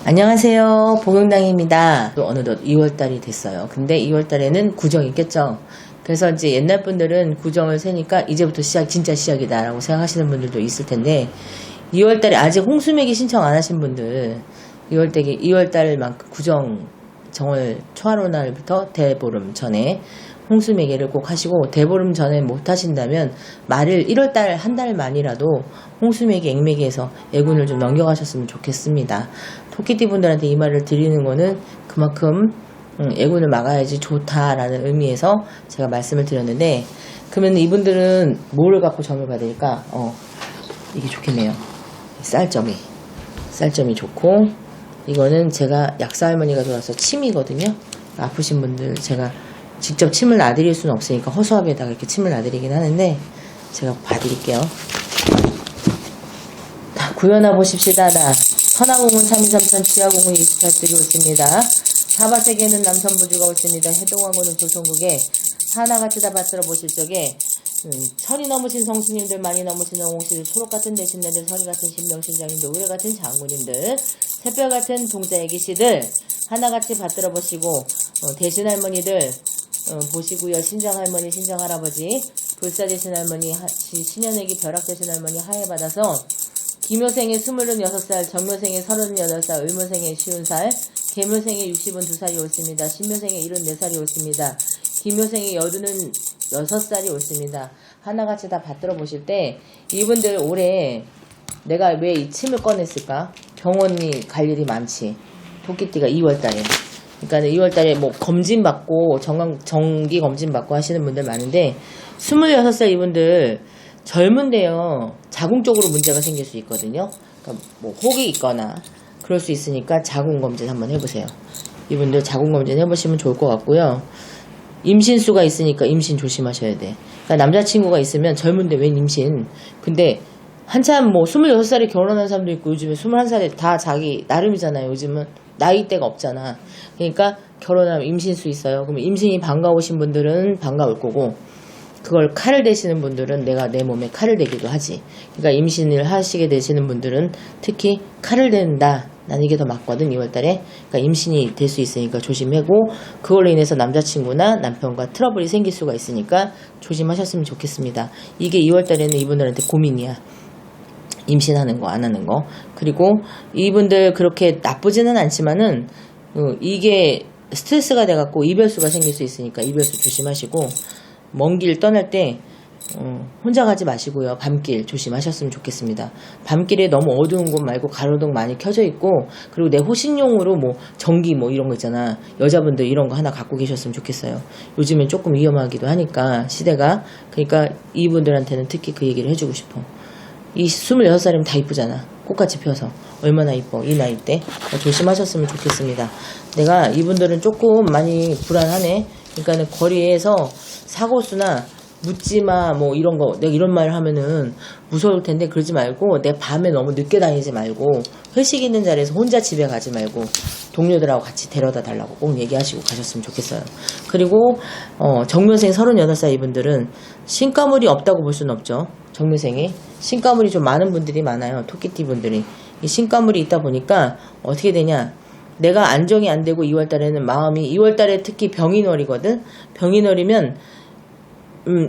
안녕하세요. 복용당입니다. 또 어느덧 2월달이 됐어요. 근데 2월달에는 구정이 있겠죠. 그래서 이제 옛날 분들은 구정을 세니까 이제부터 진짜 시작이다 라고 생각하시는 분들도 있을 텐데 2월달에 아직 홍수매기 신청 안 하신 분들 2월달만큼 구정 정월 초하루 날부터 대보름 전에 홍수매기를 꼭 하시고, 대보름 전에 못 하신다면 말일 1월달 한 달만이라도 홍수매기 액매기에서 애군을 좀 넘겨가셨으면 좋겠습니다. 토끼띠 분들한테 이 말을 드리는 거는 그만큼 애군을 막아야지 좋다라는 의미에서 제가 말씀을 드렸는데, 그러면 이분들은 뭐를 갖고 점을 받을까? 이게 좋겠네요. 쌀점이 좋고, 이거는 제가 약사 할머니가 좋아서 침이거든요. 아프신 분들 제가 직접 침을 놔드릴 수는 없으니까 허수아비에다가 이렇게 침을 놔드리긴 하는데 제가 봐드릴게요. 구현아 보십시다. 천하공은 3237, 지하공은 28세기 옳습니다. 사바세계는 남선부주가 옳습니다. 해동왕고는 조선국에 하나같이 다 받들어 보실 적에 철이 넘으신 성수님들, 많이 넘으신 영웅씨들, 초록같은 대신네들, 서리같은 신명신장님들, 우레같은 장군님들, 새별같은 동자 애기씨들 하나같이 받들어 보시고, 대신할머니들 보시고요. 신장할머니, 신장할아버지, 불사되신 할머니, 신현애기 벼락되신 할머니 하에 받아서 기묘생에 26살, 정묘생에 38살, 을묘생에 50살, 계묘생에 60은 2살이 옳습니다. 신묘생에 74살이 옳습니다. 기묘생에 86살이 옳습니다. 하나같이 다 받들어 보실 때 이분들 올해 내가 왜 이 침을 꺼냈을까? 병원이 갈 일이 많지. 토끼띠가 2월달에. 그러니까 2월달에 뭐 검진받고 정기 검진받고 하시는 분들 많은데 26살 이분들 젊은데요. 자궁적으로 문제가 생길 수 있거든요. 그러니까 뭐 혹이 있거나 그럴 수 있으니까 자궁검진 한번 해보세요. 이분들 자궁검진 해보시면 좋을 것 같고요. 임신수가 있으니까 임신 조심하셔야 돼. 그러니까 남자친구가 있으면 젊은데 웬 임신. 근데 한참 뭐 26살에 결혼한 사람도 있고 요즘에 21살에 다 자기 나름이잖아요. 요즘은 나이대가 없잖아. 그러니까 결혼하면 임신수 있어요. 그럼 임신이 반가우신 분들은 반가울 거고, 그걸 칼을 대시는 분들은 내가 내 몸에 칼을 대기도 하지. 그러니까 임신을 하시게 되시는 분들은 특히 칼을 댄다. 난 이게 더 맞거든, 2월달에. 그러니까 임신이 될 수 있으니까 조심하고, 그걸로 인해서 남자친구나 남편과 트러블이 생길 수가 있으니까 조심하셨으면 좋겠습니다. 이게 2월달에는 이분들한테 고민이야. 임신하는 거, 안 하는 거. 그리고 이분들 그렇게 나쁘지는 않지만은, 이게 스트레스가 돼갖고 이별수가 생길 수 있으니까 이별수 조심하시고, 먼 길 떠날 때 혼자 가지 마시고요. 밤길 조심하셨으면 좋겠습니다. 밤길에 너무 어두운 곳 말고 가로등 많이 켜져 있고, 그리고 내 호신용으로 뭐 전기 뭐 이런 거 있잖아. 여자분들 이런 거 하나 갖고 계셨으면 좋겠어요. 요즘엔 조금 위험하기도 하니까 시대가. 그러니까 이분들한테는 특히 그 얘기를 해주고 싶어. 이 26살이면 다 이쁘잖아. 꽃같이 펴서. 얼마나 이뻐, 이 나이 때. 조심하셨으면 좋겠습니다. 내가 이분들은 조금 많이 불안하네. 그러니까는 거리에서 사고수나 묻지마 뭐 이런 거, 내가 이런 말을 하면은 무서울 텐데 그러지 말고, 내 밤에 너무 늦게 다니지 말고, 회식 있는 자리에서 혼자 집에 가지 말고 동료들하고 같이 데려다 달라고 꼭 얘기하시고 가셨으면 좋겠어요. 그리고 정묘생 38살 이분들은 신가물이 없다고 볼 수는 없죠. 정묘생에 신가물이 좀 많은 분들이 많아요. 토끼띠 분들이. 이 신가물이 있다 보니까 어떻게 되냐, 내가 안정이 안 되고 2월달에는 마음이, 2월달에 특히 병인월이거든. 병인월이면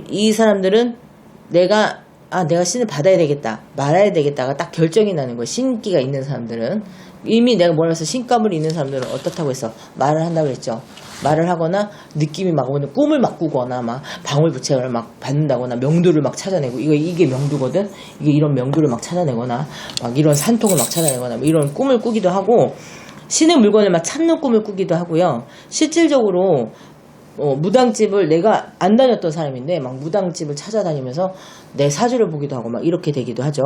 이 사람들은 내가 신을 받아야 되겠다, 말아야 되겠다가 딱 결정이 나는 거야. 신기가 있는 사람들은. 이미 내가 뭐라 해서 신가물이 있는 사람들은 어떻다고 했어? 말을 한다고 했죠. 말을 하거나 느낌이 막 오는, 꿈을 막 꾸거나 막 방울부채를 막 받는다거나 명두를 막 찾아내고, 이게 명두거든. 이게 이런 명두를 막 찾아내거나 막 이런 산통을 막 찾아내거나 뭐 이런 꿈을 꾸기도 하고, 신의 물건을 막 찾는 꿈을 꾸기도 하고요. 실질적으로 무당집을, 내가 안 다녔던 사람인데 막 무당집을 찾아다니면서 내 사주를 보기도 하고 막 이렇게 되기도 하죠.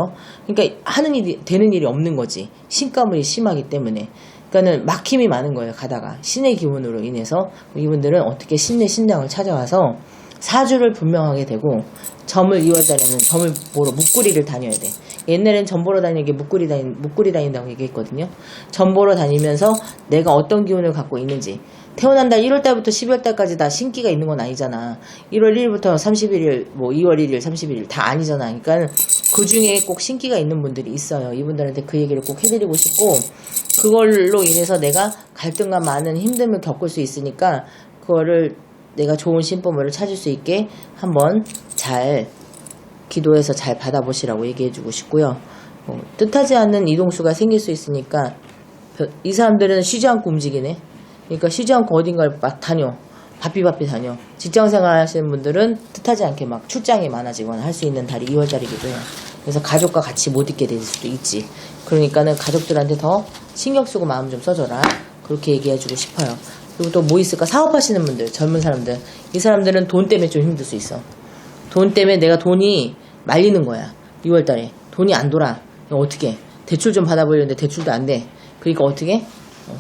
그러니까 하는 일이, 되는 일이 없는 거지. 신가물이 심하기 때문에. 그러니까는 막힘이 많은 거예요. 가다가 신의 기운으로 인해서. 이분들은 어떻게 신의 신장을 찾아와서 사주를 분명하게 되고, 점을 2월달에는 점을 보러 묵구리를 다녀야 돼. 옛날엔 점 보러 다니는 게 묵구리 다닌다고 얘기했거든요. 점 보러 다니면서 내가 어떤 기운을 갖고 있는지, 태어난 달 1월달부터 12월달까지 다 신기가 있는 건 아니잖아. 1월 1일부터 31일, 뭐 2월 1일, 31일 다 아니잖아. 그러니까 그 중에 꼭 신기가 있는 분들이 있어요. 이분들한테 그 얘기를 꼭 해드리고 싶고, 그걸로 인해서 내가 갈등과 많은 힘듦을 겪을 수 있으니까 그거를 내가 좋은 신법을 찾을 수 있게 한번 잘 기도해서 잘 받아보시라고 얘기해주고 싶고요. 뜻하지 않는 이동수가 생길 수 있으니까 이 사람들은 쉬지 않고 움직이네. 그러니까 쉬지 않고 어딘가를 막 다녀. 바삐바삐 다녀. 직장생활 하시는 분들은 뜻하지 않게 막 출장이 많아지거나 할 수 있는 달이 2월달이기도 해요. 그래서 가족과 같이 못 있게 될 수도 있지. 그러니까는 가족들한테 더 신경 쓰고 마음 좀 써줘라. 그렇게 얘기해주고 싶어요. 그리고 또 뭐 있을까? 사업하시는 분들, 젊은 사람들. 이 사람들은 돈 때문에 좀 힘들 수 있어. 돈 때문에 내가 돈이 말리는 거야. 2월달에. 돈이 안 돌아. 어떻게 해? 대출 좀 받아보려는데 대출도 안 돼. 그러니까 어떻게 해?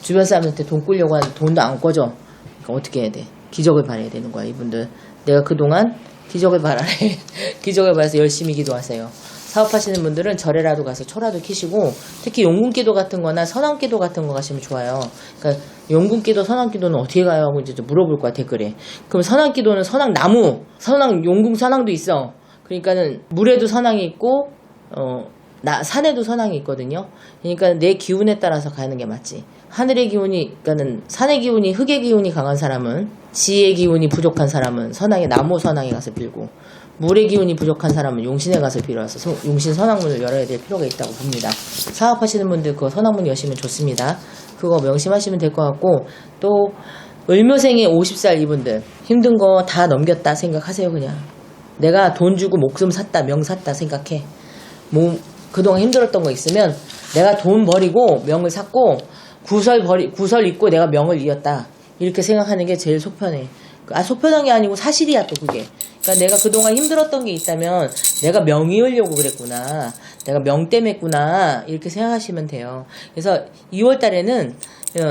주변 사람한테 돈 꾸려고 하는데 돈도 안 꿔줘. 그러니까 어떻게 해야 돼? 기적을 바라야 되는 거야, 이분들. 내가 그동안 기적을 바라래. 기적을 바라서 열심히 기도하세요. 사업하시는 분들은 절에라도 가서 초라도 키시고, 특히 용궁기도 같은 거나 선왕기도 같은 거 가시면 좋아요. 그러니까 용궁기도 선왕기도는 어떻게 가요? 하고 이제 좀 물어볼 거야, 댓글에. 그럼 선왕기도는 선왕나무, 용궁 선왕도 있어. 그러니까는 물에도 선왕이 있고, 산에도 선왕이 있거든요. 그러니까 내 기운에 따라서 가는 게 맞지. 하늘의 기운이, 그러니까는 산의 기운이, 흙의 기운이 강한 사람은, 지혜의 기운이 부족한 사람은 나무 선왕에 가서 빌고, 물의 기운이 부족한 사람은 용신에 가서 빌어서 용신 선왕문을 열어야 될 필요가 있다고 봅니다. 사업하시는 분들 그거 선왕문 여시면 좋습니다. 그거 명심하시면 될 것 같고, 또 을묘생의 50살 이분들 힘든 거 다 넘겼다 생각하세요. 그냥 내가 돈 주고 목숨 샀다, 명 샀다 생각해. 뭐 그동안 힘들었던 거 있으면 내가 돈 버리고 명을 샀고 구설 잊고 내가 명을 이었다, 이렇게 생각하는 게 제일 속편해. 속편한 게 아니고 사실이야. 또 그게, 그러니까 내가 그동안 힘들었던 게 있다면 내가 명 이으려고 그랬구나, 내가 명 때문에 했구나, 이렇게 생각하시면 돼요. 그래서 2월 달에는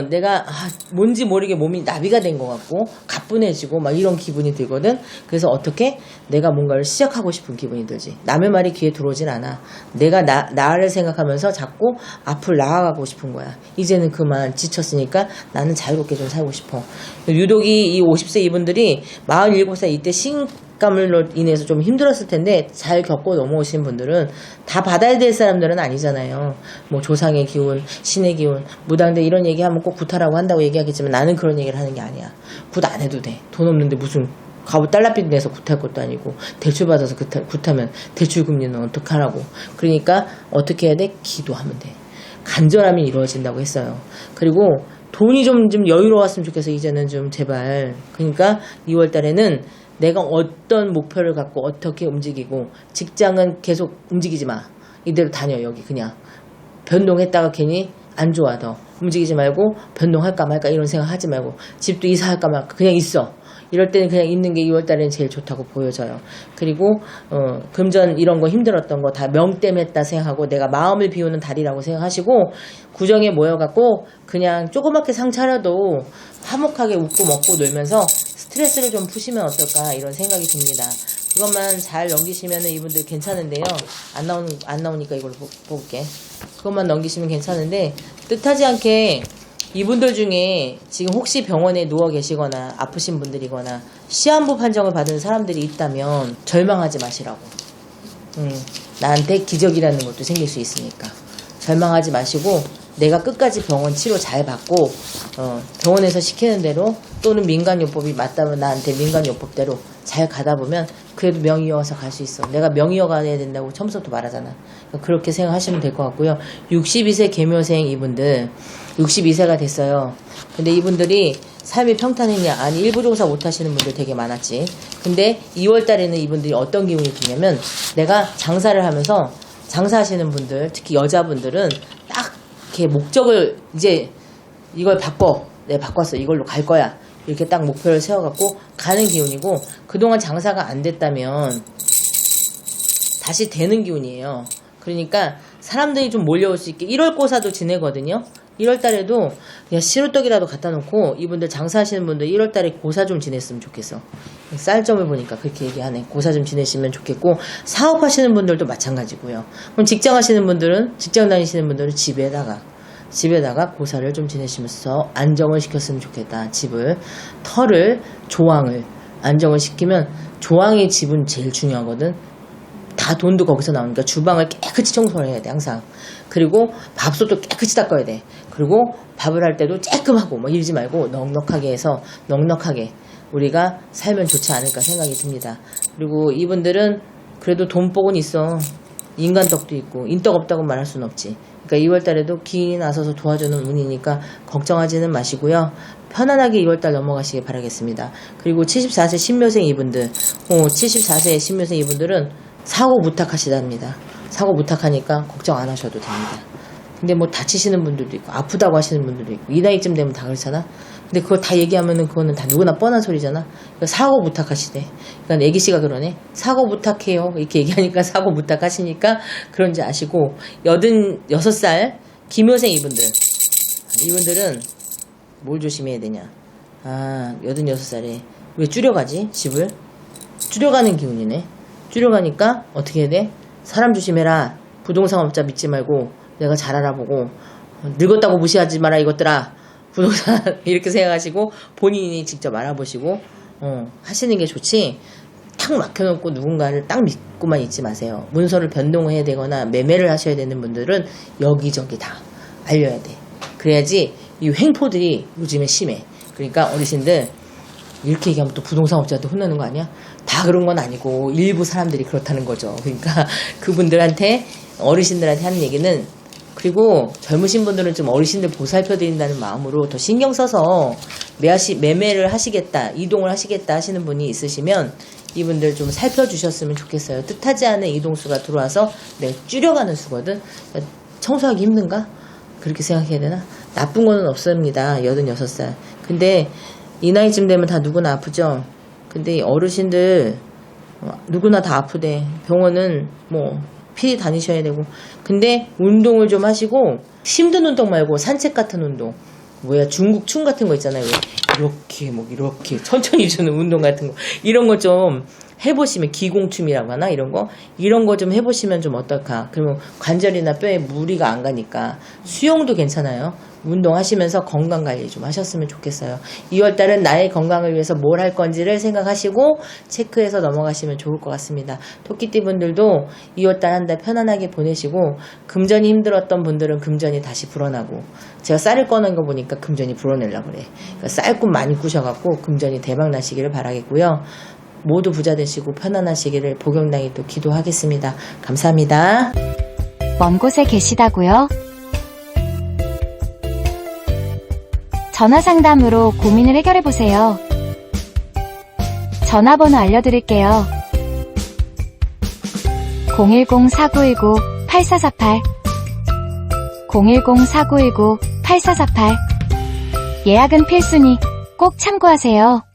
내가 뭔지 모르게 몸이 나비가 된 것 같고 가뿐해지고 막 이런 기분이 들거든. 그래서 어떻게 내가 뭔가를 시작하고 싶은 기분이 들지. 남의 말이 귀에 들어오진 않아. 내가 나를 생각하면서 자꾸 앞을 나아가고 싶은 거야. 이제는 그만 지쳤으니까 나는 자유롭게 좀 살고 싶어. 유독이 이 50세 이분들이 47살 이때 감으로 인해서 좀 힘들었을 텐데 잘 겪고 넘어오신 분들은 다 받아야 될 사람들은 아니잖아요. 뭐 조상의 기운, 신의 기운, 무당들 이런 얘기하면 꼭 굿하라고 한다고 얘기하겠지만 나는 그런 얘기를 하는 게 아니야. 굿 안 해도 돼. 돈 없는데 무슨 가부 달러빚 내서 굿할 것도 아니고, 대출 받아서 굿하면 대출 금리는 어떡하라고. 그러니까 어떻게 해야 돼? 기도하면 돼. 간절함이 이루어진다고 했어요. 그리고 돈이 좀 여유로웠으면 좋겠어. 이제는 좀 제발. 그러니까 2월 달에는 내가 어떤 목표를 갖고 어떻게 움직이고, 직장은 계속 움직이지 마. 이대로 다녀. 여기 그냥 변동했다가 괜히 안 좋아. 더 움직이지 말고 변동할까 말까 이런 생각 하지 말고, 집도 이사할까 말까 그냥 있어. 이럴 때는 그냥 있는 게 2월달에는 제일 좋다고 보여져요. 그리고 금전 이런 거 힘들었던 거 다 명 때문에 했다 생각하고 내가 마음을 비우는 달이라고 생각하시고, 구정에 모여갖고 그냥 조그맣게 상 차려도 화목하게 웃고 먹고 놀면서 스트레스를 좀 푸시면 어떨까, 이런 생각이 듭니다. 그것만 잘 넘기시면 이분들 괜찮은데요. 안 나오니까 이걸로 볼게. 그것만 넘기시면 괜찮은데, 뜻하지 않게 이분들 중에 지금 혹시 병원에 누워 계시거나 아프신 분들이거나 시한부 판정을 받은 사람들이 있다면 절망하지 마시라고. 나한테 기적이라는 것도 생길 수 있으니까 절망하지 마시고, 내가 끝까지 병원 치료 잘 받고 병원에서 시키는 대로, 또는 민간요법이 맞다면 나한테 민간요법대로 잘 가다 보면 그래도 명 이어서 갈 수 있어. 내가 명 이어가야 된다고 처음부터 말하잖아. 그렇게 생각하시면 될 것 같고요. 62세 계묘생 이분들 62세가 됐어요. 근데 이분들이 삶이 평탄했냐? 아니, 일부 종사 못하시는 분들 되게 많았지. 근데 2월 달에는 이분들이 어떤 기운이 드냐면, 내가 장사를 하면서 장사하시는 분들, 특히 여자분들은 딱 이렇게 목적을, 이제 이걸 바꿔. 내가 바꿨어. 이걸로 갈 거야. 이렇게 딱 목표를 세워갖고 가는 기운이고, 그동안 장사가 안 됐다면 다시 되는 기운이에요. 그러니까 사람들이 좀 몰려올 수 있게 1월 고사도 지내거든요. 1월 달에도 그냥 시루떡이라도 갖다 놓고, 이분들 장사하시는 분들 1월 달에 고사 좀 지냈으면 좋겠어. 쌀점을 보니까 그렇게 얘기하네. 고사 좀 지내시면 좋겠고, 사업하시는 분들도 마찬가지고요. 그럼 직장 다니시는 분들은 집에다가 집에다가 고사를 좀 지내시면서 안정을 시켰으면 좋겠다. 집을, 터를, 조항을 안정을 시키면, 조항의 집은 제일 중요하거든. 다 돈도 거기서 나오니까 주방을 깨끗이 청소를 해야 돼, 항상. 그리고 밥솥도 깨끗이 닦아야 돼. 그리고 밥을 할 때도 쬐끔하고 뭐 이러지 말고 넉넉하게 해서 넉넉하게 우리가 살면 좋지 않을까 생각이 듭니다. 그리고 이분들은 그래도 돈복은 있어. 인간덕도 있고 인덕 없다고 말할 수는 없지. 그러니까 2월달에도 기인이 나서서 도와주는 운이니까 걱정하지는 마시고요. 편안하게 2월달 넘어가시길 바라겠습니다. 그리고 74세 신묘생 이분들, 74세 신묘생 이분들은 사고 무탁하시답니다. 사고 무탁하니까 걱정 안 하셔도 됩니다. 근데 뭐 다치시는 분들도 있고 아프다고 하시는 분들도 있고 이 나이쯤 되면 다 그렇잖아. 근데 그거 다 얘기하면은 그거는 다 누구나 뻔한 소리잖아. 그러니까 사고 무탁하시대. 그러니까 애기씨가 그러네. 사고 무탁해요. 이렇게 얘기하니까 사고 무탁하시니까 그런지 아시고 86살 김효생 이분들은 뭘 조심해야 되냐. 86살에 왜 줄여가지? 집을? 줄여가는 기운이네. 줄여가니까 어떻게 해야 돼? 사람 조심해라. 부동산업자 믿지 말고 내가 잘 알아보고 늙었다고 무시하지 마라 이것들아. 부동산 이렇게 생각하시고 본인이 직접 알아보시고 하시는 게 좋지. 탁 막혀놓고 누군가를 딱 믿고만 있지 마세요. 문서를 변동해야 되거나 매매를 하셔야 되는 분들은 여기저기 다 알려야 돼. 그래야지 이 횡포들이 요즘에 심해. 그러니까 어르신들 이렇게 얘기하면 또 부동산업자한테 혼나는 거 아니야? 다 그런 건 아니고 일부 사람들이 그렇다는 거죠. 그러니까 그분들한테 어르신들한테 하는 얘기는, 그리고 젊으신 분들은 좀 어르신들 보살펴 드린다는 마음으로 더 신경 써서 매매를 하시겠다, 이동을 하시겠다 하시는 분이 있으시면 이분들 좀 살펴주셨으면 좋겠어요. 뜻하지 않은 이동수가 들어와서 내가 줄여가는 수거든. 청소하기 힘든가? 그렇게 생각해야 되나? 나쁜 거는 없습니다. 86살. 근데 이 나이쯤 되면 다 누구나 아프죠. 근데 어르신들 누구나 다 아프대. 병원은 뭐 필히 다니셔야 되고. 근데 운동을 좀 하시고, 힘든 운동 말고 산책 같은 운동, 중국 춤 같은 거 있잖아요. 이렇게 천천히 주는 운동 같은 거, 이런 거 좀 해보시면, 기공춤이라고 하나? 이런 거 좀 해보시면 좀 어떨까. 그러면 관절이나 뼈에 무리가 안 가니까. 수영도 괜찮아요. 운동하시면서 건강관리 좀 하셨으면 좋겠어요. 2월달은 나의 건강을 위해서 뭘 할 건지를 생각하시고 체크해서 넘어가시면 좋을 것 같습니다. 토끼띠 분들도 2월달 한 달 편안하게 보내시고, 금전이 힘들었던 분들은 금전이 다시 불어나고, 제가 쌀을 꺼낸 거 보니까 금전이 불어내려고 그래. 그러니까 쌀꿈 많이 꾸셔갖고 금전이 대박 나시기를 바라겠고요. 모두 부자 되시고 편안하시기를 복용당이 또 기도하겠습니다. 감사합니다. 먼 곳에 계시다고요? 전화 상담으로 고민을 해결해보세요. 전화번호 알려드릴게요. 010-4919-8448 010-4919-8448 예약은 필수니 꼭 참고하세요.